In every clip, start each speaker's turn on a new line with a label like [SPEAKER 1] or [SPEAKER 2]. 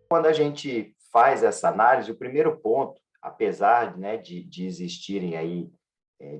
[SPEAKER 1] Quando a gente faz essa análise, o primeiro ponto, apesar, né, de existirem aí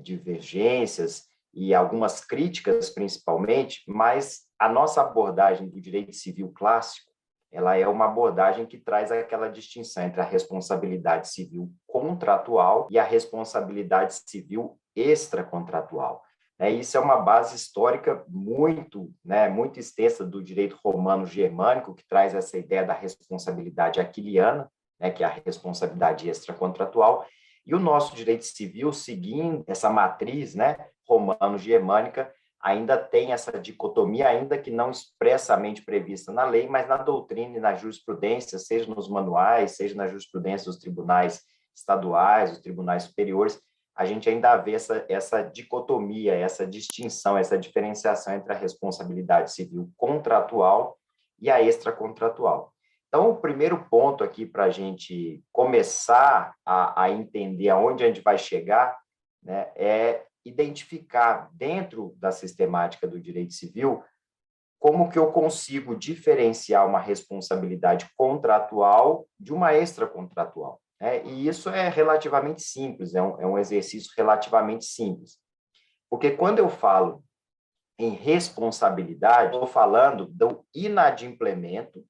[SPEAKER 1] divergências e algumas críticas, principalmente, mas a nossa abordagem do direito civil clássico, ela é uma abordagem que traz aquela distinção entre a responsabilidade civil contratual e a responsabilidade civil extracontratual. Isso é uma base histórica muito, né, muito extensa do direito romano-germânico, que traz essa ideia da responsabilidade aquiliana, né, que é a responsabilidade extracontratual, e o nosso direito civil, seguindo essa matriz, né, romano-germânica, ainda tem essa dicotomia, ainda que não expressamente prevista na lei, mas na doutrina e na jurisprudência, seja nos manuais, seja na jurisprudência dos tribunais estaduais, dos tribunais superiores, a gente ainda vê essa dicotomia, essa distinção, essa diferenciação entre a responsabilidade civil contratual e a extracontratual. Então, o primeiro ponto aqui para a gente começar a entender aonde a gente vai chegar, né, é identificar dentro da sistemática do direito civil como que eu consigo diferenciar uma responsabilidade contratual de uma extracontratual. E isso é relativamente simples, é um exercício relativamente simples. Porque quando eu falo em responsabilidade, estou falando do inadimplemento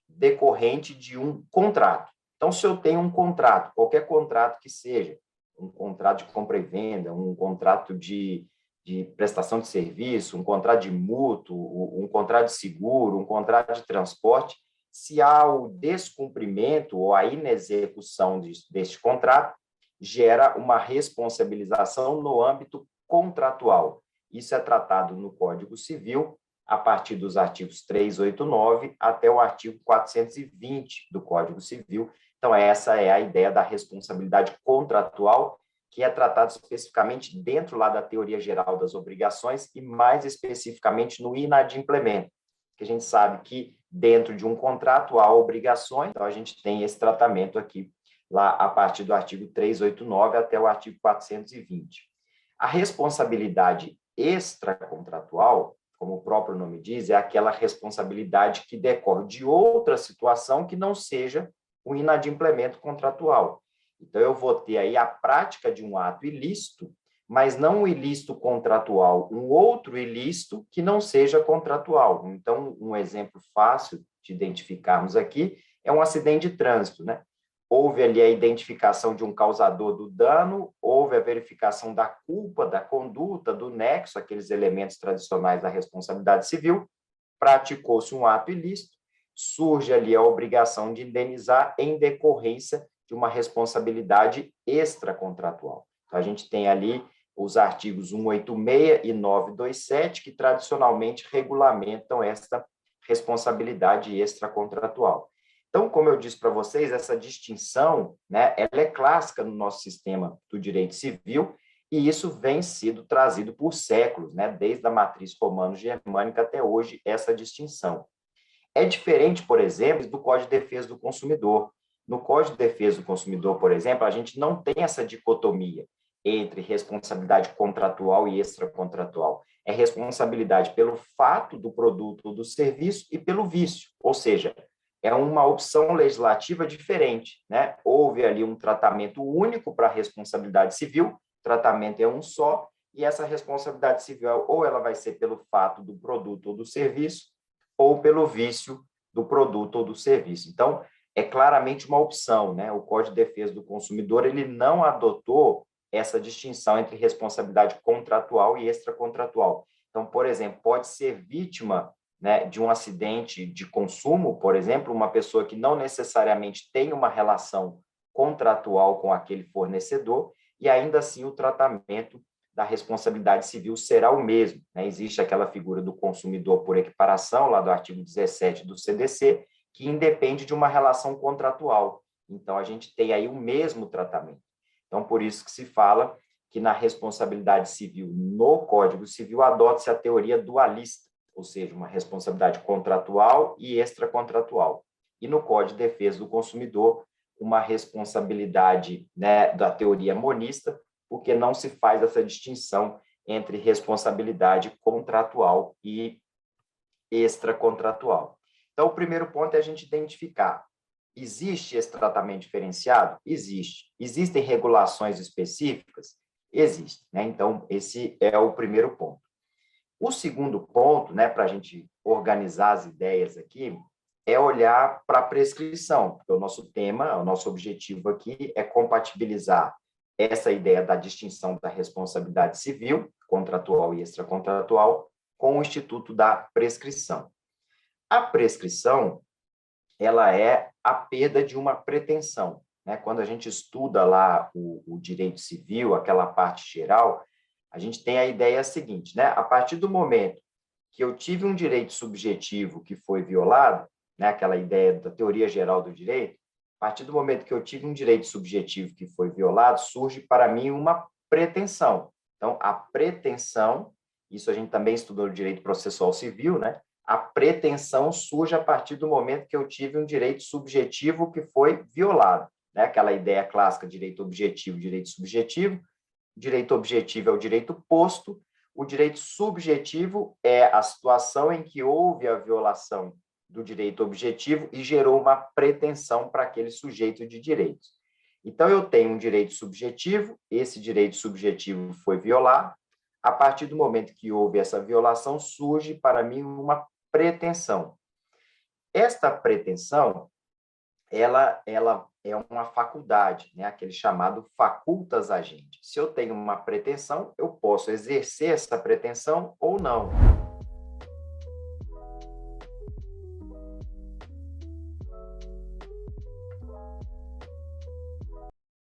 [SPEAKER 1] decorrente de um contrato. Então, se eu tenho um contrato, qualquer contrato que seja, um contrato de compra e venda, um contrato de prestação de serviço, um contrato de mútuo, um contrato de seguro, um contrato de transporte, se há o descumprimento ou a inexecução deste contrato, gera uma responsabilização no âmbito contratual. Isso é tratado no Código Civil, a partir dos artigos 389 até o artigo 420 do Código Civil. Então, essa é a ideia da responsabilidade contratual, que é tratado especificamente dentro lá da teoria geral das obrigações e mais especificamente no inadimplemento, que a gente sabe que dentro de um contrato há obrigações, então a gente tem esse tratamento aqui lá a partir do artigo 389 até o artigo 420. A responsabilidade extracontratual, como o próprio nome diz, é aquela responsabilidade que decorre de outra situação que não seja o inadimplemento contratual. Então, eu vou ter aí a prática de um ato ilícito, mas não um ilícito contratual, um outro ilícito que não seja contratual. Então, um exemplo fácil de identificarmos aqui é um acidente de trânsito, né? Houve ali a identificação de um causador do dano, houve a verificação da culpa, da conduta, do nexo, aqueles elementos tradicionais da responsabilidade civil, praticou-se um ato ilícito, surge ali a obrigação de indenizar em decorrência de uma responsabilidade extracontratual. Então, a gente tem ali os artigos 186 e 927, que tradicionalmente regulamentam essa responsabilidade extracontratual. Então, como eu disse para vocês, essa distinção, né, ela é clássica no nosso sistema do direito civil, e isso vem sido trazido por séculos, né, desde a matriz romano-germânica até hoje, essa distinção. É diferente, por exemplo, do Código de Defesa do Consumidor. No Código de Defesa do Consumidor, por exemplo, a gente não tem essa dicotomia entre responsabilidade contratual e extracontratual. É responsabilidade pelo fato do produto ou do serviço e pelo vício, ou seja, é uma opção legislativa diferente, né? Houve ali um tratamento único para a responsabilidade civil, o tratamento é um só, e essa responsabilidade civil ou ela vai ser pelo fato do produto ou do serviço, ou pelo vício do produto ou do serviço. Então, é claramente uma opção, né? O Código de Defesa do Consumidor, ele não adotou essa distinção entre responsabilidade contratual e extracontratual. Então, por exemplo, pode ser vítima, né, de um acidente de consumo, por exemplo, uma pessoa que não necessariamente tem uma relação contratual com aquele fornecedor, e ainda assim o tratamento da responsabilidade civil será o mesmo, né? Existe aquela figura do consumidor por equiparação, lá do artigo 17 do CDC, que independe de uma relação contratual. Então, a gente tem aí o mesmo tratamento. Então, por isso que se fala que na responsabilidade civil, no Código Civil, adota-se a teoria dualista, ou seja, uma responsabilidade contratual e extracontratual. E no Código de Defesa do Consumidor, uma responsabilidade, né, da teoria monista, porque não se faz essa distinção entre responsabilidade contratual e extracontratual. Então, o primeiro ponto é a gente identificar: existe esse tratamento diferenciado? Existe. Existem regulações específicas? Existe, né? Então, esse é o primeiro ponto. O segundo ponto, né, para a gente organizar as ideias aqui, é olhar para a prescrição, porque o nosso tema, o nosso objetivo aqui é compatibilizar essa ideia da distinção da responsabilidade civil, contratual e extracontratual, com o Instituto da Prescrição. A prescrição, ela é a perda de uma pretensão, né? Quando a gente estuda lá o direito civil, aquela parte geral, a gente tem a ideia seguinte, né? A partir do momento que eu tive um direito subjetivo que foi violado, né? Aquela ideia da teoria geral do direito, a partir do momento que eu tive um direito subjetivo que foi violado, surge para mim uma pretensão. Então, a pretensão, isso a gente também estudou no direito processual civil, né? A pretensão surge a partir do momento que eu tive um direito subjetivo que foi violado, né? Aquela ideia clássica, direito objetivo, direito subjetivo. O direito objetivo é o direito posto, o direito subjetivo é a situação em que houve a violação do direito objetivo e gerou uma pretensão para aquele sujeito de direitos. Então, eu tenho um direito subjetivo, esse direito subjetivo foi violado, a partir do momento que houve essa violação, surge para mim uma pretensão. Esta pretensão, ela é uma faculdade, né? Aquele chamado facultas agente. Se eu tenho uma pretensão, eu posso exercer essa pretensão ou não.